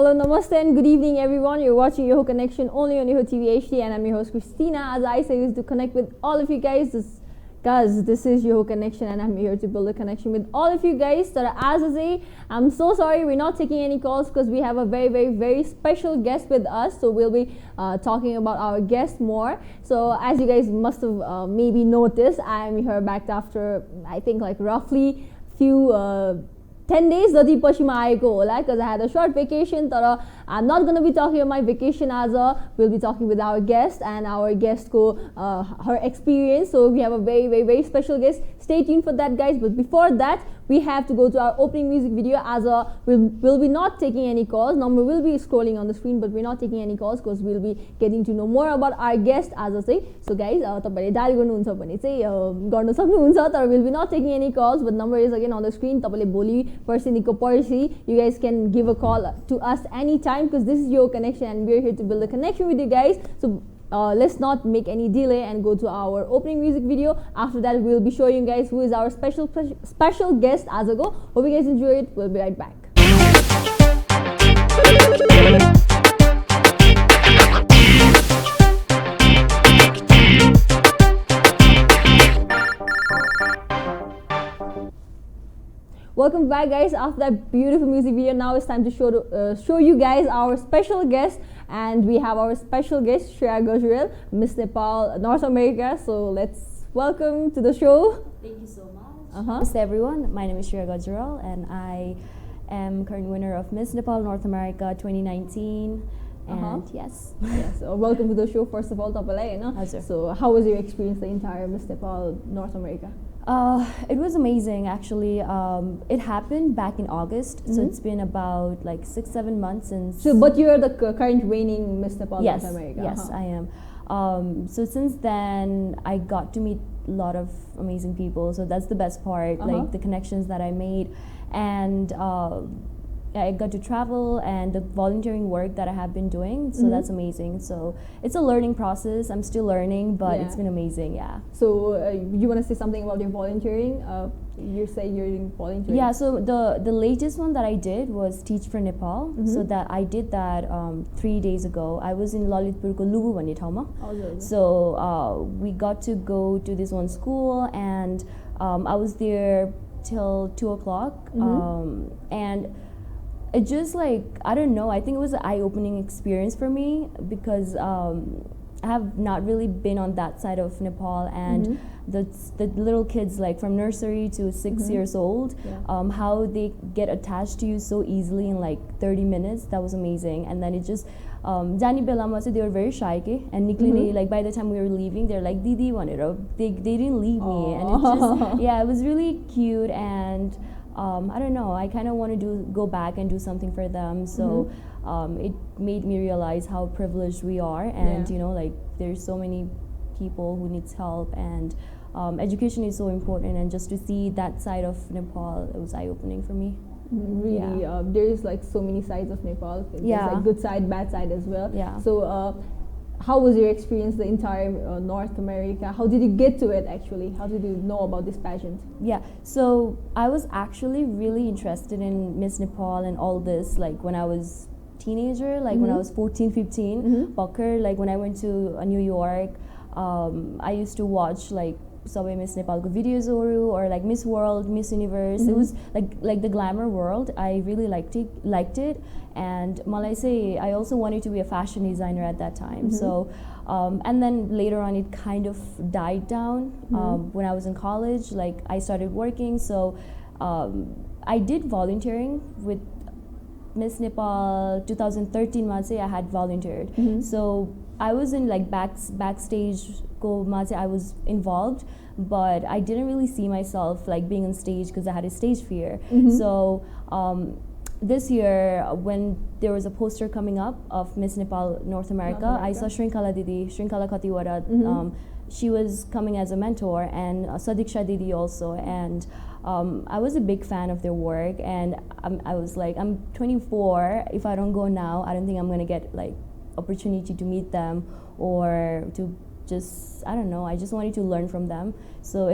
Hello, namaste and good evening everyone. You're watching YOHO Connection only on YOHO TV HD and I'm your host Christina. As I say, is to connect with all of you guys. This is YOHO Connection and I'm here to build a connection with all of you guys. So as I say, I'm so sorry we're not taking any calls because we have a very special guest with us. So we'll be talking about our guest more. So as you guys must have maybe noticed, I'm here back after I think like roughly few 10 days जति पछिमा आएको होला because I had a short vacation. तर I'm not going to be talking about my vacation as we'll be talking with our guest and our guest ko her experience. So we have a very special guest. Stay tuned for that, guys. But before that, we have to go to our opening music video. As we'll be not taking any calls. Number will be scrolling on the screen, but we're not taking any calls because we'll be getting to know more about our guest as I say. So guys, तपाईले dial गर्नुहुन्छ भने चाहिँ गर्न सक्नुहुन्छ. तर we'll be not taking any calls, but number is again on the screen. तपाईले भोलि पर्सिको पर्सि you guys can give a call to us anytime because this is your connection and we're here to build a connection with you guys. So let's not make any delay and go to our opening music video. After that, we'll be showing you guys who is our special guest as I go. Hope you guys enjoy it. We'll be right back. Welcome back, guys. After that beautiful music video, now it's time to show you guys our special guest, and we have our special guest Shreya Gajurel, Miss Nepal, North America. So let's welcome to the show. Thank you so much. Namaste everyone. My name is Shreya Gajurel, and I am current winner of Miss Nepal North America 2019. And yes. Welcome to the show. First of all, so how was your experience the entire Miss Nepal North America? It was amazing actually. It happened back in August, so it's been about like 6-7 months since. So, but you're the current reigning Miss Nepal North America. Yes, I am. So since then, I got to meet a lot of amazing people. So that's the best part, like the connections that I made, and I got to travel and the volunteering work that I have been doing. So that's amazing. So it's a learning process. I'm still learning, but it's been amazing. Yeah. So you want to say something about your volunteering? You say you're doing volunteering. Yeah. So the latest one that I did was Teach for Nepal. So that I did that 3 days ago. I was in Lalitpurko Lubu भन्ने ठाउँमा. So we got to go to this one school, and I was there till 2 o'clock. And it just like, I don't know, I think it was an eye-opening experience for me because I have not really been on that side of Nepal, and the little kids like from nursery to 6 years old, how they get attached to you so easily in like 30 minutes. That was amazing. And then it just Jani Belama said they were very shy, and Niklini, like by the time we were leaving, they're like Didi wanted, they didn't leave me, and it just it was really cute. And I don't know, I kind of want to go back and do something for them. So it made me realize how privileged we are, and you know, like there's so many people who needs help, and education is so important. And just to see that side of Nepal, it was eye-opening for me. Really, there's like so many sides of Nepal. There's like good side, bad side as well. So how was your experience the entire North America? How did you get to it actually? How did you know about this pageant? Yeah, so I was actually really interested in Miss Nepal and all this like when I was teenager, like when I was 14, 15, like when I went to New York, I used to watch like Subway Miss Nepal videos or like Miss World, Miss Universe. It was like the glamour world. I really liked it. And Malay I also wanted to be a fashion designer at that time. So and then later on it kind of died down when I was in college. Like I started working, so I did volunteering with Miss Nepal 2013 I had volunteered. So I was in like backstage I was involved, but I didn't really see myself like being on stage because I had a stage fear. So this year when there was a poster coming up of Miss Nepal North America, I saw Shrinkala Khatiwara. She was coming as a mentor, and Sadiksha Didi also, and I was a big fan of their work. And I was like, I'm 24, if I don't go now, I don't think I'm gonna get like opportunity to meet them or to just, I don't know, I just wanted to learn from them. So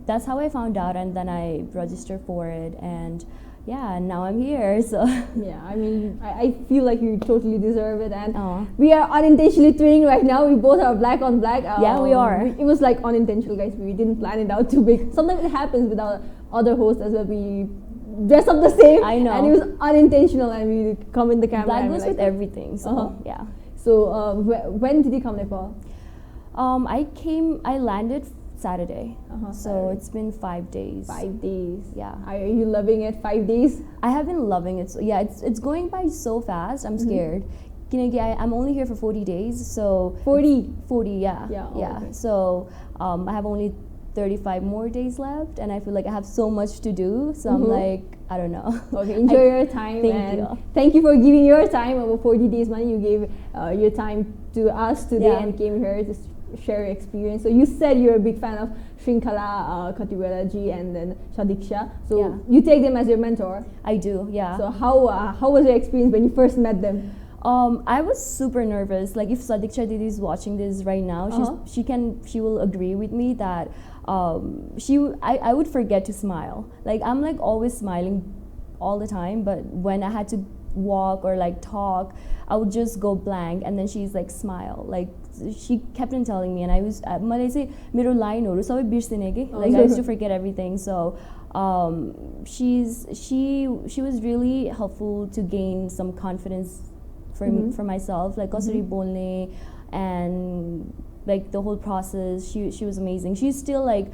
that's how I found out, and then I registered for it. And yeah, and now I'm here. So Yeah, I mean, I feel like you totally deserve it, and Aw. we are unintentionally twinning right now. We both are black on black. Yeah, we are. It was like unintentional, guys. We didn't plan it out too big. Sometimes it happens with our other hosts as well. We dress up the same. I know. And it was unintentional, and we come in the camera. black and goes we're with like, everything. So yeah. So when did you come Nepal? I landed Saturday. So Saturday. it's been 5 days. 5 days. Yeah. Are you loving it? 5 days? I have been loving it. So, yeah, it's going by so fast. I'm scared. I'm only here for 40 days. So 40. 40, yeah. Yeah, oh, yeah. okay. So I have only 35 more days left, and I feel like I have so much to do. So I'm like, I don't know. Okay, enjoy your time. Thank you. Thank you for giving your time over 40 days, money. You gave your time to us today and came here to share your experience. So you said you're a big fan of Shrinkala, Katiwala ji, and then Shadiksha. So you take them as your mentor. I do, yeah. So how was your experience when you first met them? I was super nervous. Like if Sadiksha Didi is watching this right now, she will agree with me that I would forget to smile. Like I'm like always smiling all the time, but when I had to walk or like talk, I would just go blank, and then she's like smile. Like she kept on telling me, and I was Malaysia mero line or so like I used to forget everything. So she was really helpful to gain some confidence for myself, like kasari bolne, and like the whole process. She was amazing. She still like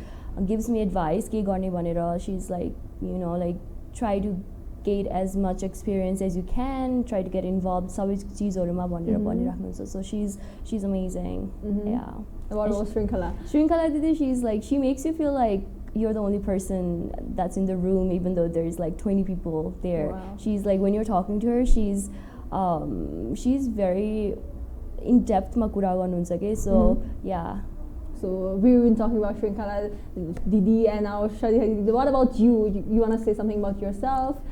gives me advice ke garne bhanera. She's like, you know, like try to get as much experience as you can, try to get involved sabai chizharuma bhanera bhanirahनुहुन्छ. So she's amazing. Yeah. What about Shrinkala? Shrinkala Didi, she's like, she makes you feel like you're the only person that's in the room, even though there's like 20 people there. Wow. She's like, when you're talking to her, she's very in-depth makura garnuncha ke. So yeah. So we've been talking about Shrinkala Didi and now Shadika Didi. What about you? You want to say something about yourself?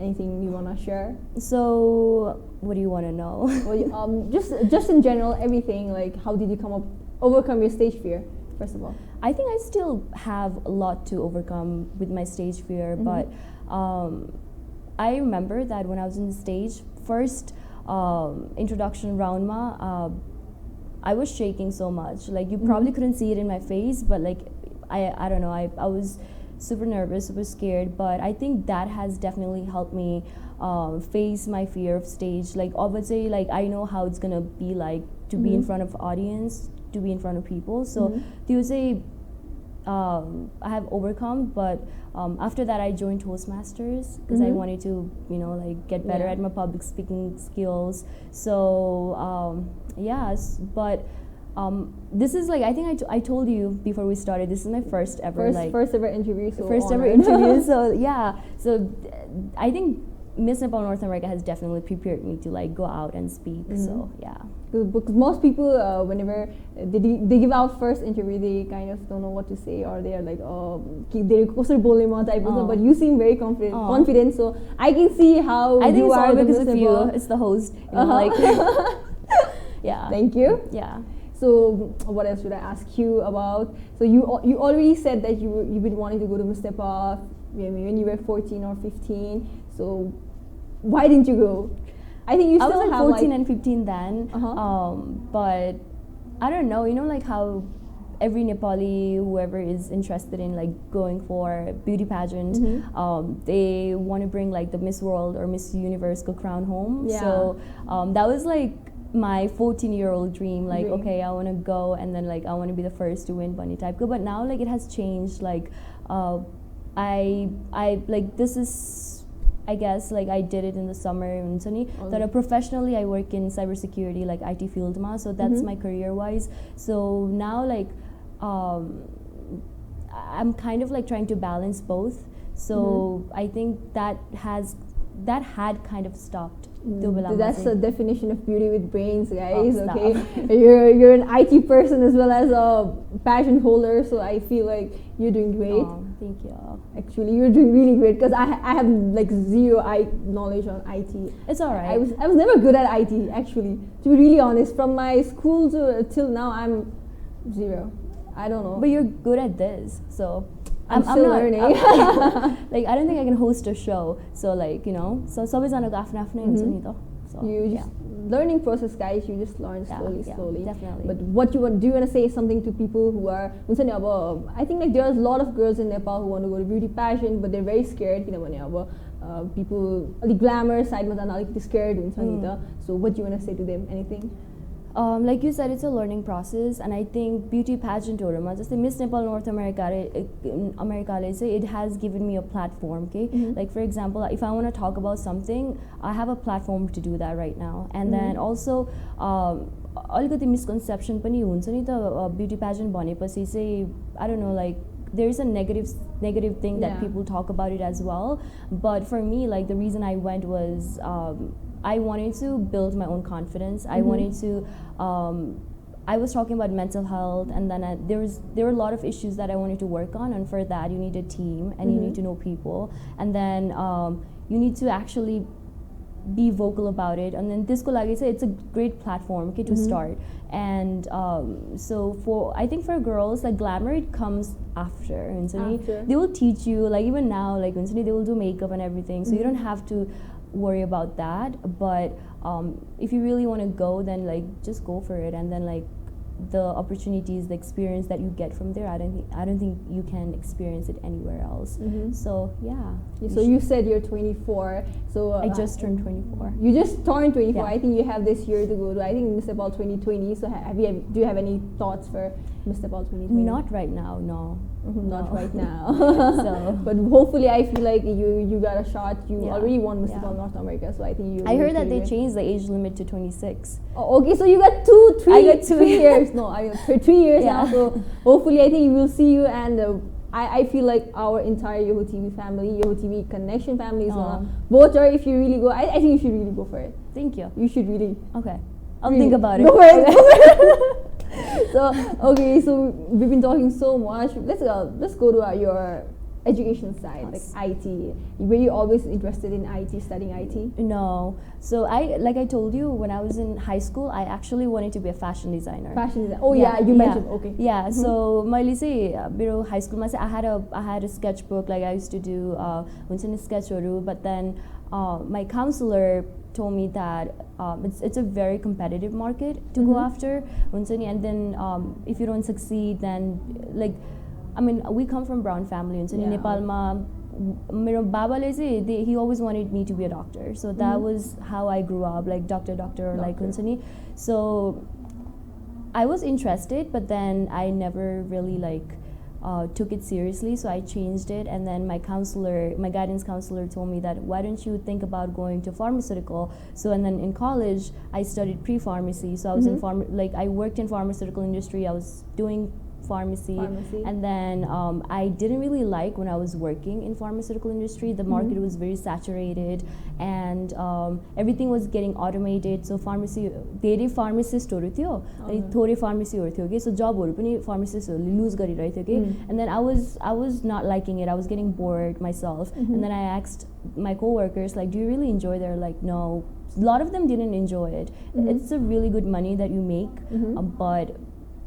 Anything you want to share? So what do you want to know? Well, just in general, everything. Like, how did you overcome your stage fear? First of all, I think I still have a lot to overcome with my stage fear, but I remember that when I was on the stage, first introduction round I was shaking so much. Like you probably couldn't see it in my face, but like I don't know, I was super nervous, super scared, but I think that has definitely helped me face my fear of stage. Like obviously, like I know how it's gonna be like to be in front of audience, to be in front of people. So Tuesday I have overcome, but after that I joined Toastmasters because I wanted to, you know, like get better at my public speaking skills. So yes, but this is like, I think I told you before we started, this is my first ever interview. So first ever interview. So yeah, so I think Miss Nepal North America has definitely prepared me to like go out and speak. So yeah, because most people whenever they give out first interview, they kind of don't know what to say, or they are like, they're type of, but you seem very confident. So I can see how I think you it's are all because Miss of Nepal. you. It's the host, you know, like yeah. Thank you. Yeah. So what else should I ask you about? So you already said that you've been wanting to go to Miss Nepal when you were 14 or 15. So why didn't you go? I think you still I was like have 14 and 15 then, but I don't know, you know, like how every Nepali, whoever is interested in like going for beauty pageant, they want to bring like the Miss World or Miss Universe crown home. Yeah. So that was like my 14-year-old dream, like okay, I want to go and then like I want to be the first to win bunny type. But now like it has changed. Like I like, this is, I guess like I did it in the summer in Sunny. That professionally I work in cybersecurity, like IT field ma. So that's my career wise. So now like I'm kind of like trying to balance both. So I think that had kind of stopped. That's the definition of beauty with brains, guys. Oh, okay, you're an IT person as well as a pageant holder, so I feel like you're doing great. Oh, thank you. Actually, you're doing really great because I have like zero knowledge on IT. It's alright. I was never good at IT actually. To be really honest, from my school till now, I'm zero. I don't know. But you're good at this, so. I'm still learning. Like I don't think I can host a show. So like so सबैजनाको आफ्नो आफ्नो हुन्छ नि त. So you just learning process, guys. You just learn slowly. Definitely. But what do you want to say something to people who are I think like there's a lot of girls in Nepal who want to go to beauty pageant, but they're very scared. People the glamour side scared. So what do you want to say to them? Anything? Like you said, it's a learning process, and I think beauty pageant just Miss Nepal North America, it has given me a platform. Okay, like for example, if I want to talk about something, I have a platform to do that right now. And then also, अलिकति misconception पनि हुन्छ नि त beauty pageant भनेपछि चाहिँ I don't know, like there is a negative thing that people talk about it as well. But for me, like the reason I went was I wanted to build my own confidence. I wanted to I was talking about mental health, and then there were a lot of issues that I wanted to work on, and for that you need a team and you need to know people, and then you need to actually be vocal about it. And then this it's a great platform to start. And so I think for girls, like glamour, it comes after. They will teach you, like even now, like they will do makeup and everything, so you don't have to worry about that. But if you really want to go, then like just go for it. And then like the opportunities, the experience that you get from there, I don't think you can experience it anywhere else. So yeah. So you said you're 24. So I just turned 24. You just turned 24. Yeah. I think you have this year to go to, I think, Miss Nepal 2020. So do you have any thoughts for Miss Nepal 2020? Not right now, no. Not right now. So, but hopefully, I feel like you got a shot. You already won Miss Nepal North America, so I think you. I heard that they changed the age limit to 26. Oh, okay, so you got 3 I got 2 years. No, I got 3 years now. So hopefully, I think we will see you. And I feel like our entire YOHO TV family, YOHO TV Connection family is gonna vote. Or if you really go, I think you should really go for it. Thank you. You should really. Okay, I'll think about it. Go for it. So we've been talking so much. Let's go to your education side, like IT. Were you always interested in IT, studying IT? No. So like I told you, when I was in high school, I actually wanted to be a fashion designer. Fashion design. Oh yeah, you mentioned. Okay. Yeah. So मैले चाहिँ high school I had a sketchbook, like I used to do sketchहरू, but then my counselor told me that it's a very competitive market to go after, and then if you don't succeed, then like I mean, we come from brown family in Nepal ma मेरो बाबाले चाहिँ he always wanted me to be a doctor, so that was how I grew up, like doctor like हुन्छ नि. So I was interested, but then I never really like took it seriously, so I changed it. And then my guidance counselor told me that why don't you think about going to pharmaceutical. So and then in college I studied pre-pharmacy, so I was in I worked in pharmaceutical industry. I was doing pharmacy. And then I didn't really like when I was working in pharmaceutical industry. The market was very saturated, and everything was getting automated. So धेरै pharmacistहरु थियो, अनि थोरै pharmacyहरु थियो के, so jobहरु पनि pharmacistहरुले lose गरिरहेको थियो के. And then I was not liking it. I was getting bored myself. And then I asked my coworkers, like, do you really enjoy there? Like, no. A lot of them didn't enjoy it. It's a really good money that you make, but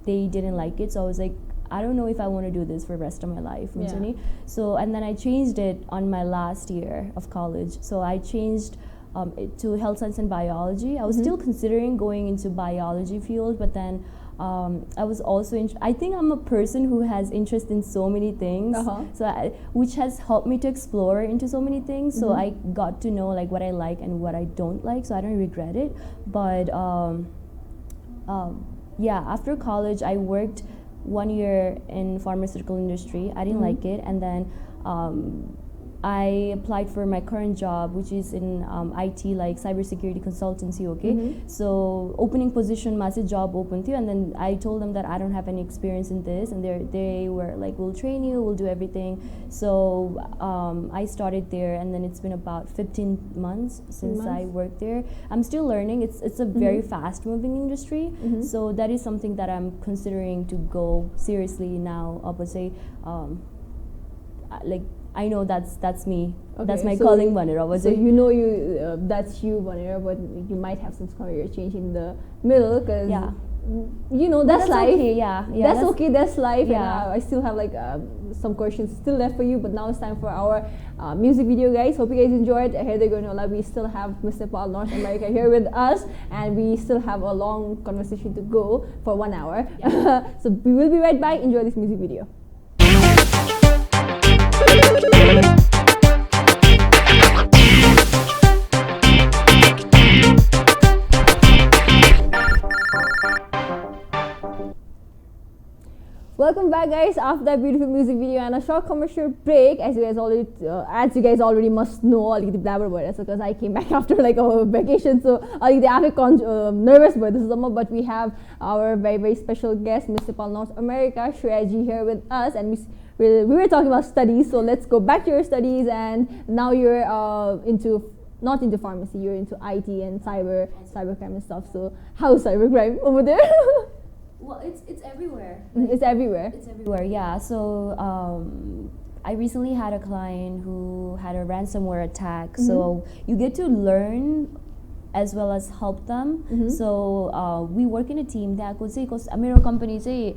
they didn't like it. So I was like, I don't know if I want to do this for the rest of my life. So and then I changed it on my last year of college. So I changed to health science and biology. I was still considering going into biology field, but then I was also I think I'm a person who has interest in so many things, which has helped me to explore into so many things. So I got to know like what I like and what I don't like, so I don't regret it. But yeah, after college I worked 1 year in pharmaceutical industry. I didn't like it, and then I applied for my current job, which is in IT, like cybersecurity consultancy. Okay, so opening position massive job open थियो, and then I told them that I don't have any experience in this, and they were like, we'll train you, we'll do everything. So I started there, and then it's been about 15 months since I worked there. I'm still learning. It's a very fast moving industry, so that is something that I'm considering to go seriously now. I would say like I know that's me. Okay, that's my calling, Vanira. So you know that's you, Vanira, but you might have some career change in the middle, because you know, that's life. Okay, yeah, That's okay, that's life. Yeah. And I still have like some questions still left for you, but now it's time for our music video, guys. Hope you guys enjoyed. Here they go, Nola. We still have Miss Nepal North America here with us, and we still have a long conversation to go for 1 hour. Yeah. So we will be right back. Enjoy this music video. Welcome back, guys, after that beautiful music video and a short commercial break. As you guys already must know, because I came back after like a vacation, so nervous about this summer. But we have our very, very special guest, Miss Nepal North America, Shreya ji, here with us, and we were talking about studies. So let's go back to your studies, and now you're not into pharmacy, you're into IT and cybercrime and stuff. So how's cybercrime over there? Well, it's everywhere. It's everywhere. It's everywhere, yeah. So I recently had a client who had a ransomware attack. So you get to learn as well as help them. So we work in a team that could say, because our company say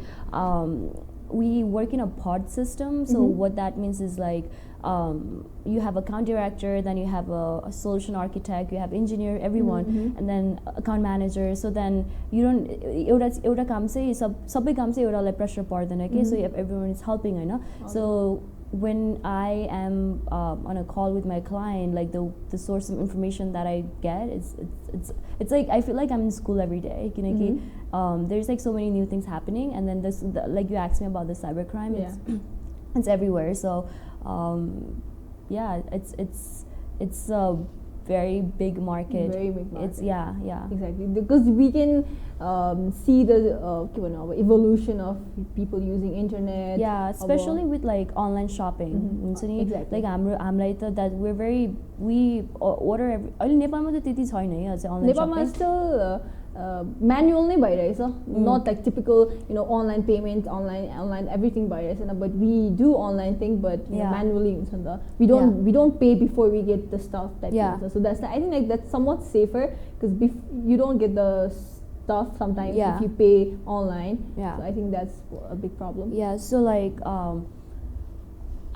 we work in a pod system. So what that means is like you have account director, then you have a solution architect, you have engineer, everyone, and then account manager. So then you don't एउटा काम चाहिँ सबै काम चाहिँ एउटालाई pressure पर्दैन के. So everyone is helping, Hahn. So when I am on a call with my client, like the source of information that I get it's like I feel like I'm in school every day. There's like so many new things happening, and then like you asked me about the cybercrime. It's everywhere. So yeah, it's a very big market. Very big market. It's yeah. Exactly, because we can see the evolution of people using internet. Yeah, especially with like online shopping. Exactly. Like that we order every. नेपालमा त त्यति छैन है अझै online नेपालमा shopping. still manual नै भइरहेछ, not like typical online payment, online everything भइरहेछ, but we do online thing, but manually हुन्छ नि त. We don't pay before we get the stuff that so that's I think like that's somewhat safer, because you don't get the stuff sometimes if you pay online. So I think that's a big problem. Yeah, so like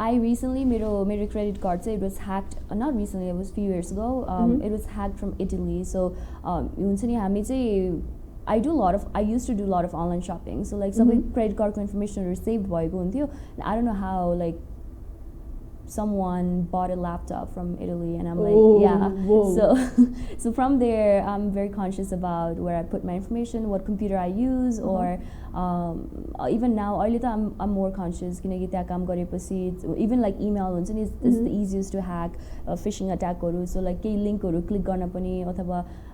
I recently made a credit card. So it was hacked. Not recently. It was a few years ago. It was hacked from Italy. So I used to do a lot of online shopping. So like some credit card information are saved by and I don't know how like someone bought a laptop from Italy, and I'm like, so from there I'm very conscious about where I put my information, what computer I use, or even now I'm more conscious. Even like email is the easiest to hack, phishing attack. So like link click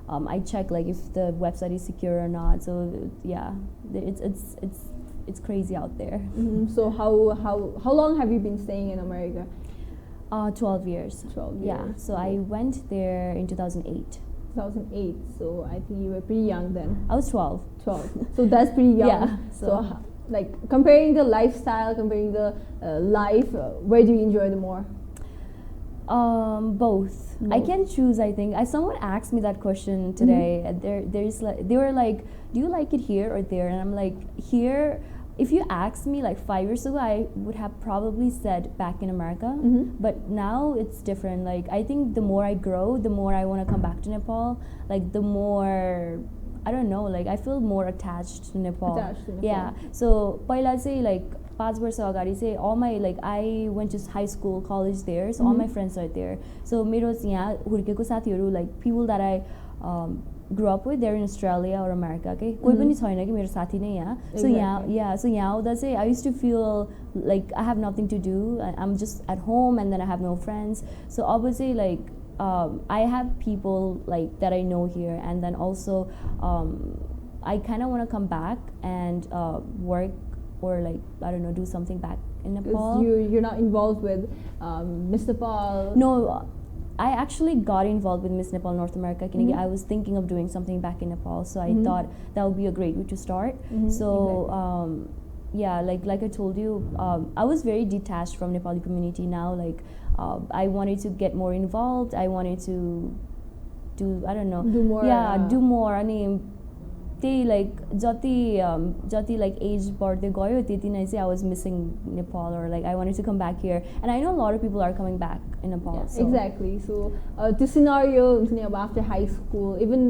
I check like if the website is secure or not. So yeah, it's crazy out there. So how long have you been staying in America? 12 years. 12 years. Yeah. So I went there in 2008. 2008. So I think you were pretty young then. I was 12. 12. So that's pretty young. Yeah. So like comparing the lifestyle, comparing the life, where do you enjoy the more? Both. I can choose. I think. Someone asked me that question today. They were like, "Do you like it here or there?" And I'm like, "Here." If you asked me like 5 years ago, I would have probably said back in America. But now it's different. Like I think the more I grow, the more I want to come back to Nepal. Like the more, I don't know, like I feel more attached to Nepal. Yeah. So पहिला चाहिँ like 5 वर्ष अगाडि चाहिँ all my like I went to high school, college there, so all my friends are there. So मेरो यहाँ हुर्केको साथीहरू, like people that I grew up with, they're in Australia or America. Okay, कोही पनि छैन कि मेरो साथी नै यहाँ. So so यहाँ आउँदा चाहिँ I used to feel like I have nothing to do. I'm just at home, and then I have no friends. So obviously like I have people like that I know here, and then also I kind of want to come back and work, or like I don't know, do something back in Nepal. You're not involved with Miss Nepal. No, I actually got involved with Miss Nepal North America. I was thinking of doing something back in Nepal, so I thought that would be a great way to start. So yeah, like I told you, I was very detached from Nepali community. Now like I wanted to get more involved. I wanted to do, I don't know, do more. Yeah, do more. I mean, त्यही like जति like age बढ्दै गयो त्यति नै चाहिँ I was missing Nepal, or like I wanted to come back here, and I know a lot of people are coming back in Nepal. Yeah, so. exactly. So the scenario after high school, even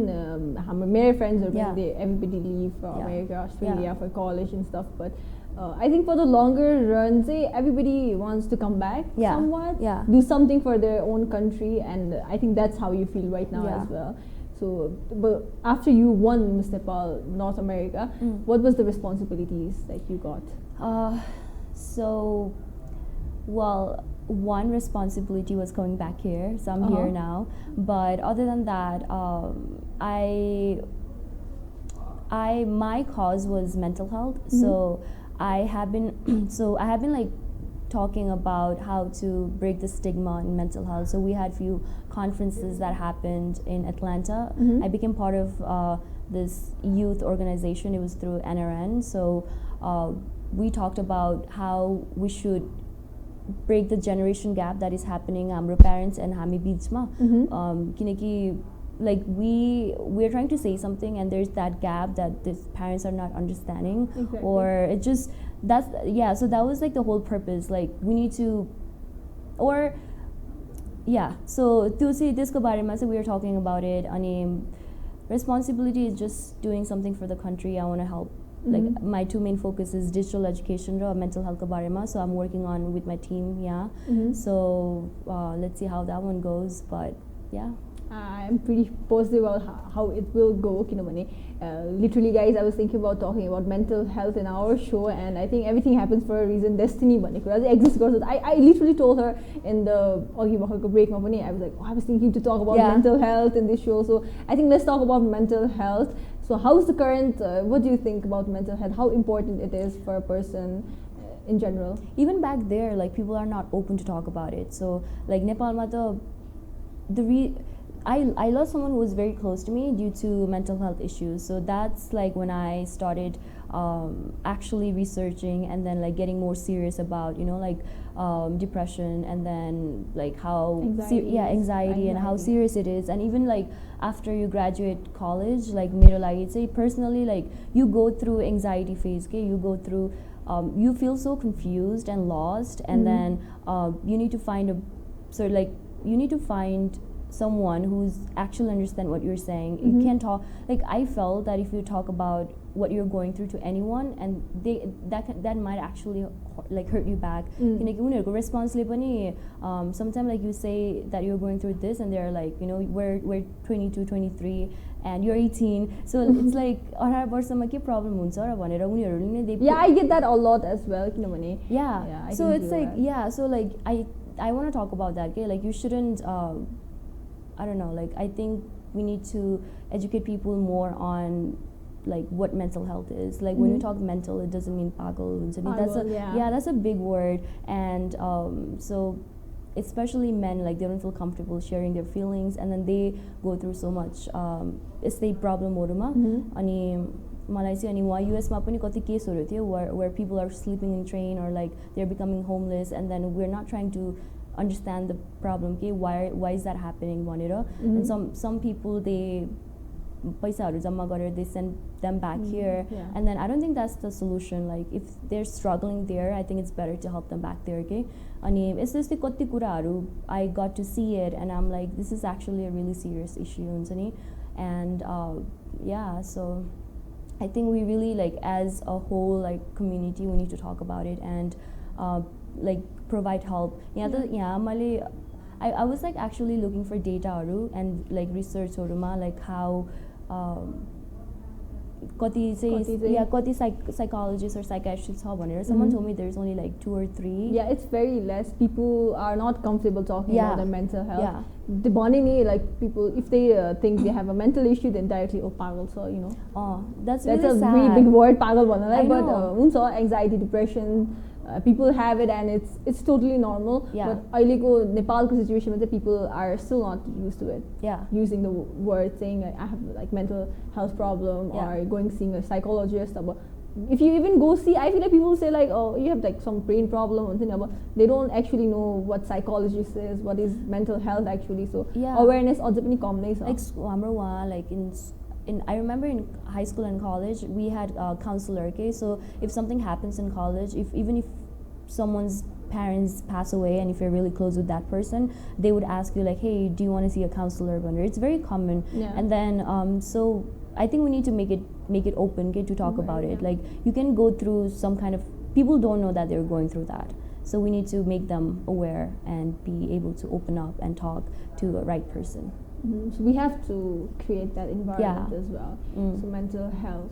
my friends are everybody leave for America, Australia for college and stuff, but I think for the longer run, everybody wants to come back somewhat, do something for their own country, and I think that's how you feel right now as well. So, but after you won Miss Nepal North America, what was the responsibilities that you got? So, well, one responsibility was coming back here, so I'm here now. But other than that, my cause was mental health. So I have been like talking about how to break the stigma in mental health. So we had few conferences that happened in Atlanta. I became part of this youth organization. It was through NRN. So we talked about how we should break the generation gap that is happening हाम्रो parents and हामी बीचमा किनकि like we're trying to say something and there's that gap that these parents are not understanding. Or it just so that was like the whole purpose, like we need to, or so to see this ko barema we were talking about it. Ani responsibility is just doing something for the country. I want to help. Like my two main focus is digital education or mental health ko barema, so I'm working on with my team. So let's see how that one goes, but I'm pretty positive about how it will go. Literally, guys, I was thinking about talking about mental health in our show, and I think everything happens for a reason. Destiny exists. I literally told her in the break. I was like, I was thinking to talk about mental health in this show. So I think let's talk about mental health. So how's the current? What do you think about mental health? How important it is for a person in general? Even back there, like people are not open to talk about it. So like Nepal, I lost someone who was very close to me due to mental health issues. So that's like when I started actually researching and then like getting more serious about like depression, and then like how anxiety and how serious it is. And even like after you graduate college, like mero lagi say personally, like you go through anxiety phase, you go through you feel so confused and lost, and then you need to find someone who's actually understand what you're saying. You can't talk, like I felt that if you talk about what you're going through to anyone, and that might actually like hurt you back. Response sometimes like you say that you're going through this and they're like, we're 22, 23 and you're 18, so it's like problem I get that a lot as well. So it's like so like I want to talk about that, okay? Like you shouldn't I don't know, like I think we need to educate people more on like what mental health is. Like when you talk mental, it doesn't mean pagal. That's a big word. And so especially men, like they don't feel comfortable sharing their feelings, and then they go through so much estate problem ani मलाई चाहिँ अनि US मा पनि कति केसहरु थियो where people are sleeping in train, or like they're becoming homeless, and then we're not trying to understand the problem, okay? Why is that happening भनेर. And some people they पैसाहरु जम्मा गरेर they send them back here, and then I don't think that's the solution. Like if they're struggling there, I think it's better to help them back there, okay? अनि यस्तै कति कुराहरु I got to see it and I'm like, this is actually a really serious issue हुन्छ नि. And so I think we really, like as a whole like community, we need to talk about it and like provide help. I was like actually looking for data and like research like how kati psychologists or psychiatrists someone told me there's only like 2 or 3. Yeah, it's very less. People are not comfortable talking about their mental health. The bonding, like people, if they think they have a mental issue, then directly pagal, so that's really sad. Really big word, pagal but anxiety, depression, people have it and it's totally normal. But ahileको नेपालको situation ma people are still not used to it. Using the word, saying I have like mental health problem or going seeing a psychologist. If you even go see, I feel like people say like, oh, you have like some brain problem, they don't actually know what psychologist is, what is mental health actually. So awareness also pani kam nai cha. Like हाम्रो like in I remember in high school and college we had counselor. Okay, so if something happens in college, even if someone's parents pass away and if you're really close with that person, they would ask you like, hey, do you want to see a counselor? It's very common. And then so I think we need to make it open, get to talk about it. Like you can go through some kind of, people don't know that they're going through that, so we need to make them aware and be able to open up and talk to the right person. So we have to create that environment as well. So mental health.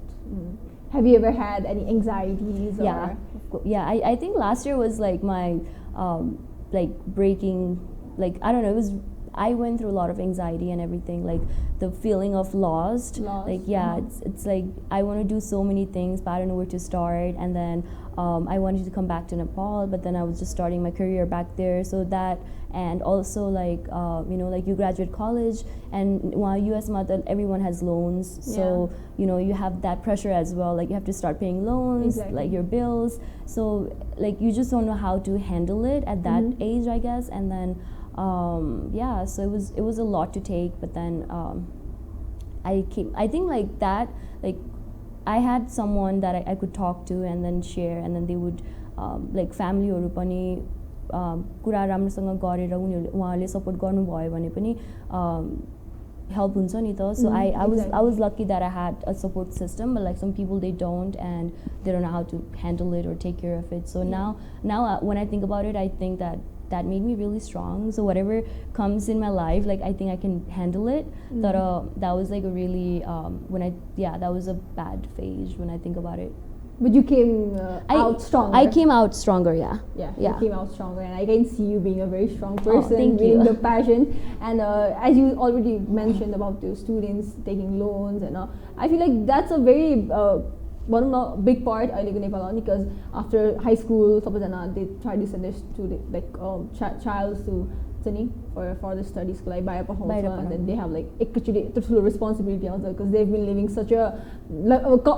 Have you ever had any anxieties? I think last year was like my like breaking, like I don't know, I went through a lot of anxiety and everything, like the feeling of lost. Like it's like I want to do so many things but I don't know where to start, and then I wanted to come back to Nepal, but then I was just starting my career back there, so that, and also like like you graduate college and while US mother everyone has loans, so you have that pressure as well, like you have to start paying loans, like your bills, so like you just don't know how to handle it at that age, I guess. And then so it was a lot to take, but then I think like that, like I had someone that I could talk to and then share, and then they would like family हरू पनि कुरा राम्रोसँग गरेर उहाँहरूले support गर्नुभयो भने पनि help हुन्छ नि त. So I was lucky that I had a support system, but like some people they don't, and they don't know how to handle it or take care of it. So now when I think about it, I think that made me really strong. So whatever comes in my life, like I think I can handle it. That was like a really that was a bad phase when I think about it. But you came out stronger. I came out stronger, yeah. You came out stronger, and I can see you being a very strong person, being the passion. And as you already mentioned about the students taking loans and I feel like that's a very one of the big part अहिलेको नेपालमा, because after high school सबैजना they try to send their student like child to for the studies को लागि बाहिर पठाउँछ, and then they have like एकचोटि यत्रो ठुलो responsibility आउँछ because they've been living such a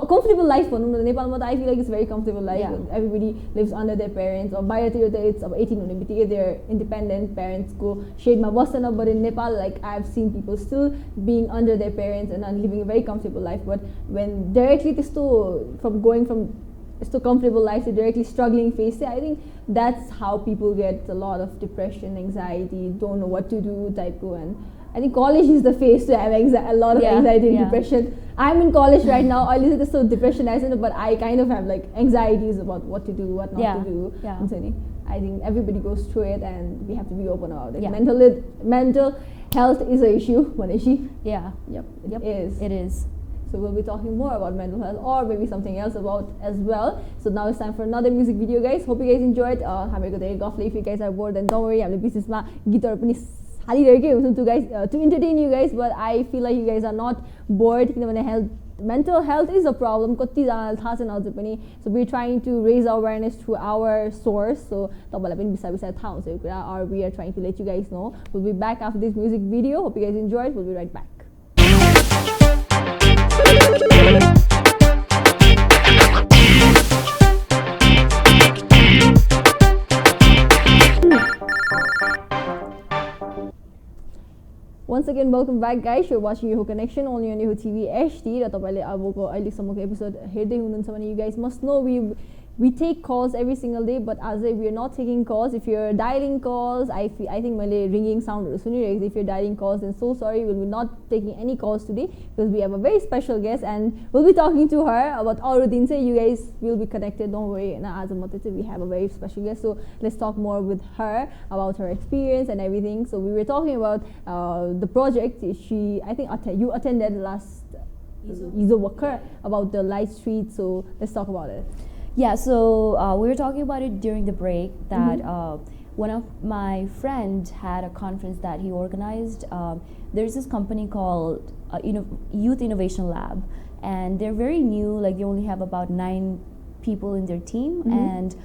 comfortable life भनौँ न. नेपालमा त I feel like it's very comfortable life. Everybody lives under their parents, or बाहिरतिर त it's अब 18 हुने बित्तिकै they're independent, parents को shade मा बस्दैन. But in Nepal, like I've seen people still being under their parents and living a very comfortable life, but when directly त्यस्तो from going from so comfortable life to directly struggling phase, I think that's how people get a lot of depression, anxiety, don't know what to do type of. And I think college is the phase to have a lot of anxiety and depression. I'm in college right now. I listen to so depression, but I kind of have like anxieties about what to do, what not to do. I think everybody goes through it, and we have to be open about it. Mental health is an issue, Manishi. It is. So we'll be talking more about mental health, or maybe something else about as well. So now it's time for another music video, guys. Hope you guys enjoyed. If you guys are bored, then don't worry. I'm the business guitar to entertain you guys. But I feel like you guys are not bored. Mental health is a problem. So we're trying to raise awareness through our source. So or we are trying to let you guys know. We'll be back after this music video. Hope you guys enjoyed. We'll be right back. Once again, welcome back, guys. You're watching YOHO Connection only on YOHO TV HD. You guys must know we take calls every single day, but as we are not taking calls. If you're dialing calls, I think my ringing sound. If you're dialing calls, then so sorry, we'll be not taking any calls today because we have a very special guest, and we'll be talking to her about all routines. You guys will be connected. Don't worry. We have a very special guest, so let's talk more with her about her experience and everything. So we were talking about the project. I think you attended last Izo Walker about the light street. So let's talk about it. Yeah, so we were talking about it during the break that one of my friends had a conference that he organized. There's this company called Youth Innovation Lab, and they're very new. Like they only have about 9 people in their team, and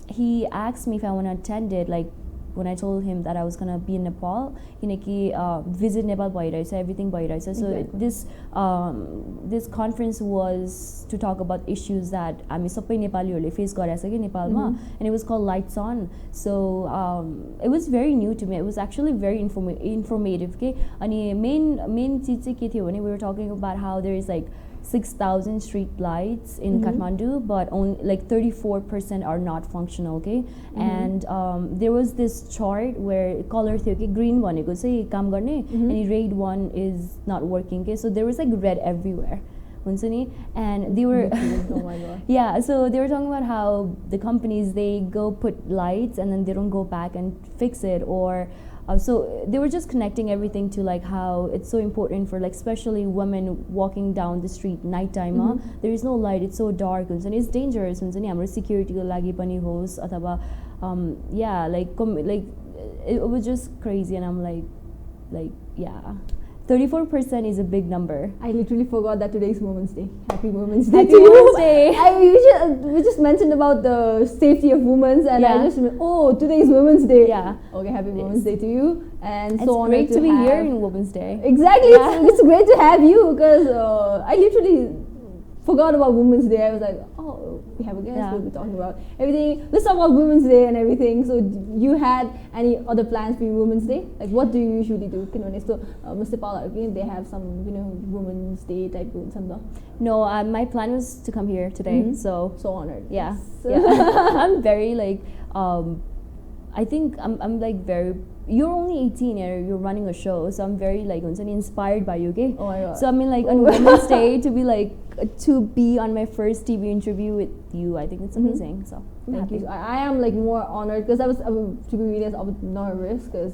he asked me if I want to attend it. Like when I told him that I was gonna be in Nepal, visit Nepal bhairacha, everything bhairacha. So this conference was to talk about issues that हामी सबै नेपालीहरुले face गरेछ के नेपालमा, and it was called Lights On. So it was very new to me. It was actually very informative के. अनि main चीज चाहिँ के थियो भने we were talking about how there is like 6,000 street lights in Kathmandu, but only like 34% are not functional, okay? And there was this chart where color थियो कि green भनेको चाहिँ काम गर्ने and red one is not working, okay? So there was like red everywhere. And they were oh my god. Yeah, so they were talking about how the companies, they go put lights and then they don't go back and fix it, or so they were just connecting everything to like how it's so important for like especially women walking down the street nighttime. There is no light, it's so dark and it's dangerous. हाम्रो security को लागि पनि होस् अथवा yeah, like it was just crazy, and I'm like yeah, 34% is a big number. I literally forgot that today is Women's Day. Happy Women's Day Happy to you. Women's Day. We just mentioned about the safety of women, and I just today is Women's Day. Yeah. Okay, happy Women's Day to you. And it's so great to be here in Women's Day. Exactly. Yeah. It's great to have you because I literally forgot about Women's Day. I was like, oh, we have a guest. We'll be talking about everything. Let's talk about Women's Day and everything. So, you had any other plans for Women's Day? Like, what do you usually do? So, Miss Nepal, they have some, Women's Day type of something. No, my plan was to come here today. So honored. Yeah. Yes. I'm very like, I think I'm like very. You're only 18 and you're running a show, so I'm very like inspired by you, okay? Oh my god. So I mean like on Women's Day to be on my first TV interview with you, I think it's amazing. So thank you. I am like more honored because I was to be honest, I was nervous because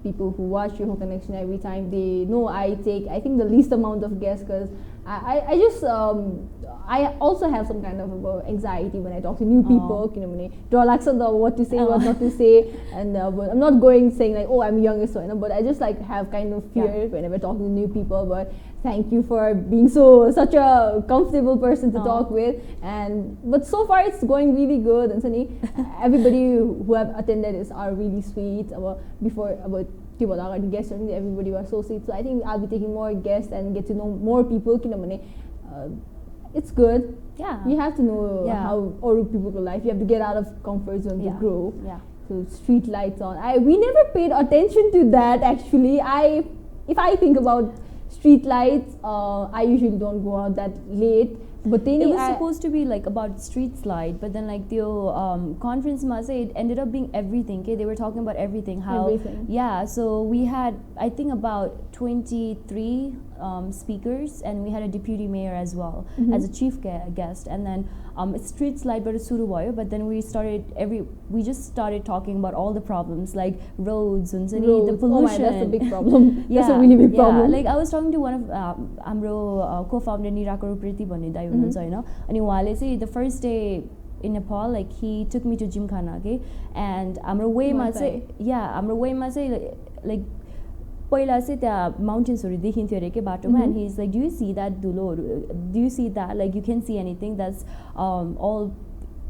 people who watch YOHO Connection every time, they know I take I think the least amount of guests because I just I also have some kind of anxiety when I talk to new people. What to say, what not to say, and I'm not going saying like, oh, I'm youngest, but I just like have kind of fear whenever talking to new people. But thank you for being such a comfortable person to talk with, but so far it's going really good. And everybody who have attended are really sweet. About guests, everybody was so sweet. So I think I'll be taking more guests and get to know more people. It's good. Yeah. You have to know how other people life. You have to get out of comfort zone to grow. Yeah. So street lights on. We never paid attention to that actually. If I think about street lights, I usually don't go out that late. But then it was supposed to be like about street light, but then like the conference it ended up being everything. Okay, they were talking about everything. Yeah. So we had I think about 23 speakers, and we had a deputy mayor as well as a chief guest, and then street light but then we just started talking about all the problems like roads and the pollution. Oh my, that's a big problem. That's a really big problem. Like I was talking to one of हाम्रो co-founder Nirako Rupriti भन्ने दाइ हुनुहुन्छ हैन, अनि उहाँले चाहिँ the first day in Nepal, like he took me to Gymkhana, okay, and हाम्रो वेमा चाहिँ like पहिला चाहिँ त्यहाँ माउन्टेन्सहरु देखिन्थ्यो अरे के बाटोमा, and he's like, do you see that धुलोहरु, do you see that, like you can see anything, that's all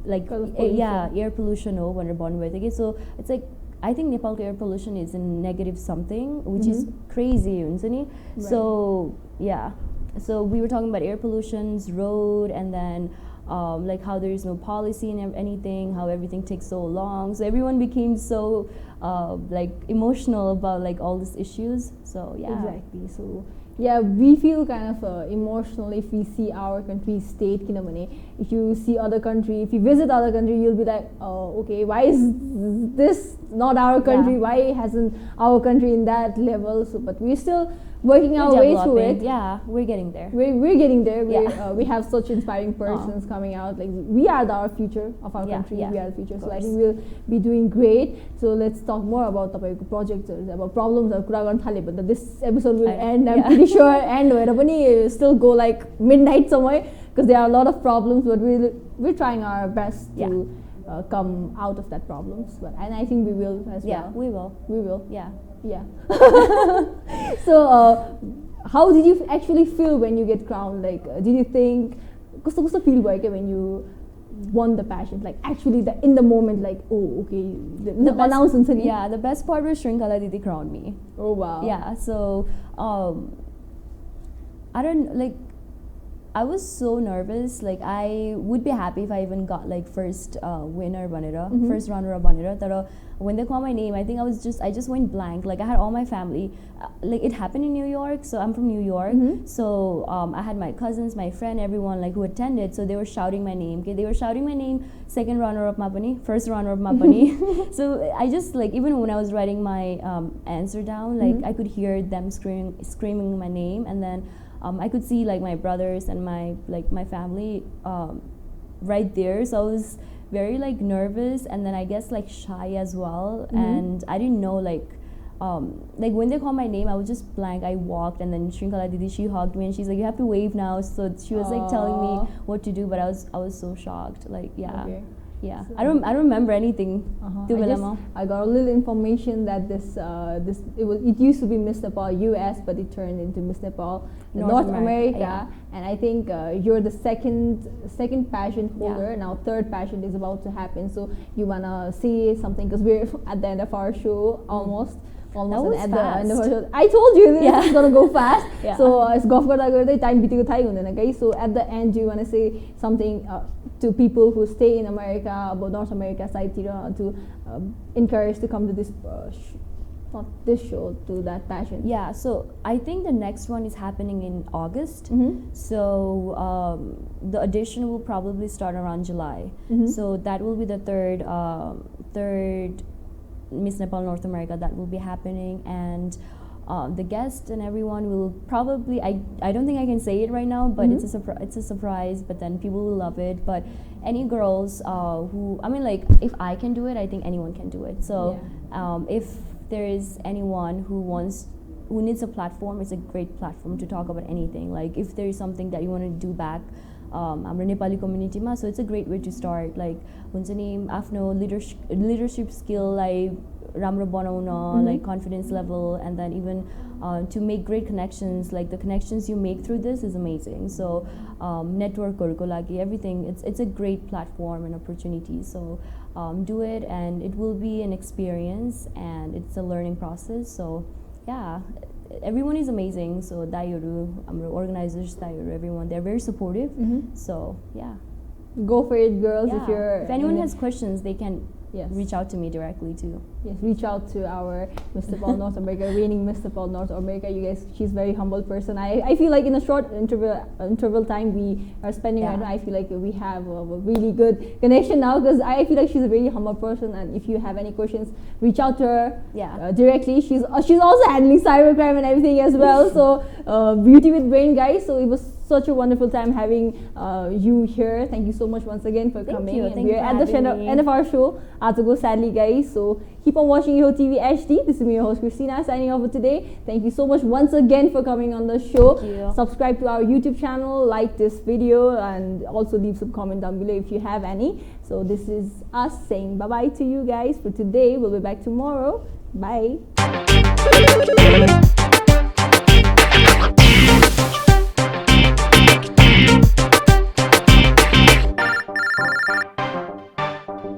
like air pollution हो भनेर भन्नुभएको थियो के. So it's like I think Nepal's air pollution is in negative something, which is crazy, हुन्छ नि. So yeah, so we were talking about air pollutions, road, and then like how there is no policy and anything, how everything takes so long. So everyone became so like emotional about like all these issues. So yeah, exactly. So yeah, we feel kind of emotional if we see our country state. If you see other country, if you visit other country, you'll be like, oh, okay, why is this not our country? Why hasn't our country in that level? So, but we're still working our way through it. Yeah, we're getting there. We're getting there. We have such inspiring persons coming out. Like we are our future of our country. We are the future. So I think we'll be doing great. So let's talk more about the projects, about problems. But this episode will end. I'm pretty sure. And we'll still go like midnight somewhere because there are a lot of problems. But we're trying our best to come out of that problems. And I think we will as well. Yeah, we will. We will. Yeah. Yeah. So, how did you actually feel when you get crowned? Like, did you think, kusta feel like when you won the pageant? Like actually, in the moment, like oh okay, the announcement. Yeah, the best part was Shrinkala Didi crowned me. Oh wow. Yeah, so I don't like. I was so nervous. Like I would be happy if I even got like first winner banera, first runner up banera. But when they called my name, I think I just went blank. Like I had all my family. Like it happened in New York, so I'm from New York. So I had my cousins, my friend, everyone like who attended. So they were shouting my name. Okay, they were shouting my name. Second runner up Mapani, first runner up Mapani. So I just like even when I was writing my answer down, like I could hear them screaming my name, and then. I could see like my brothers and my family right there, so I was very like nervous and then I guess like shy as well, and I didn't know like when they called my name I was just blank. I walked and then Shrinkala Didi, she hugged me and she's like, you have to wave now, so she was like telling me what to do, but I was so shocked, like Okay. Yeah, So I don't remember anything. I got a little information that it used to be Miss Nepal US, but it turned into Miss Nepal North America. Yeah. And I think you're the second pageant holder. Yeah. Now third pageant is about to happen. So you wanna say something because we're at the end of our show almost. was at fast. the end of our show. I told you this is gonna go fast. Yeah. So it's गफ गर्दा गर्दै time बितेको थाहै हुँदैन guys. So at the end, do you want to say something to people who stay in America, about North America side, to encourage to come to this not this show, to that pageant? Yeah, so I think the next one is happening in August. So the audition will probably start around July. So that will be the third Miss Nepal North America that will be happening, and the guest and everyone will probably I don't think I can say it right now, but it's a surprise, but then people will love it. But any girls who, I mean, like if I can do it, I think anyone can do it. So if there is anyone who needs a platform, it's a great platform to talk about anything. Like if there is something that you want to do back हाम्रो Nepali कम्युनिटीमा, so it's a great way to start. Like हुन्छ नि आफ्नो leadership skill लाई राम्रो बनाउन, like confidence level, and then even to make great connections. Like the connections you make through this is amazing. So networkहरुको लागि everything, it's a great platform and opportunity. So do it, and it will be an experience and it's a learning process. So yeah, everyone is amazing. So Daiyoru, organizers, Daiyoru, everyone, they're very supportive. So yeah, go for it, girls. Yeah. If anyone has questions, they can reach out to me directly too. Yes, reach out to our Miss Nepal North America, reigning Miss Nepal North America. You guys, she's a very humble person. I feel like in a short interval time we are spending right now, I feel like we have a really good connection now, because I feel like she's a very humble person, and if you have any questions, reach out to her directly. She's also handling cybercrime and everything as well. So beauty with brain, guys. So it was such a wonderful time having you here. Thank you so much once again for coming. Thank you. We're at the end of our show. I have to go, sadly, guys. So keep on watching YOHO TV HD. This is me, your host Christina, signing off for today. Thank you so much once again for coming on the show. Thank you. Subscribe to our YouTube channel, like this video, and also leave some comment down below if you have any. So this is us saying bye bye to you guys for today. We'll be back tomorrow. Bye.